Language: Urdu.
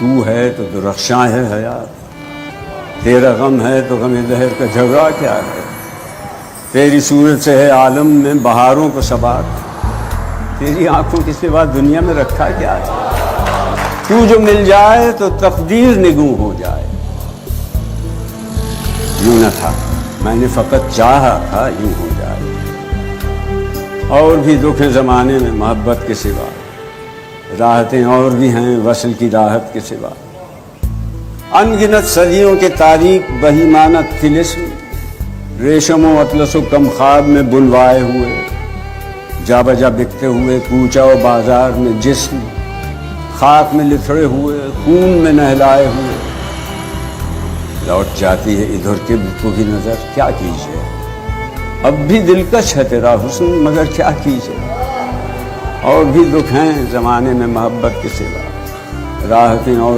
تو ہے تو درخشاں ہے حیات، تیرا غم ہے تو غم دہر کا جھگڑا کیا ہے، تیری صورت سے ہے عالم میں بہاروں کو ثبات، تیری آنکھوں کے سوا دنیا میں رکھا کیا ہے، تو جو مل جائے تو تقدیر نگوں ہو جائے، یوں نہ تھا میں نے فقط چاہا تھا یوں ہو جائے، اور بھی دکھ ہیں زمانے میں محبت کے سوا، راحتیں اور بھی ہیں وصل کی راحت کے سوا، ان گنت صدیوں کے تاریک بہیمانت طلسم، ریشم و اطلس و کم خواب میں بلوائے ہوئے، جا بجا بکتے ہوئے کوچہ و بازار میں جسم، خاک میں لتھڑے ہوئے خون میں نہلائے ہوئے، لوٹ جاتی ہے ادھر کے کو بھی نظر، کیا کیجیے اب بھی دلکش ہے تیرا حسن مگر کیا کیجیے، اور بھی دکھ ہیں زمانے میں محبت کے سوا، راحتیں اور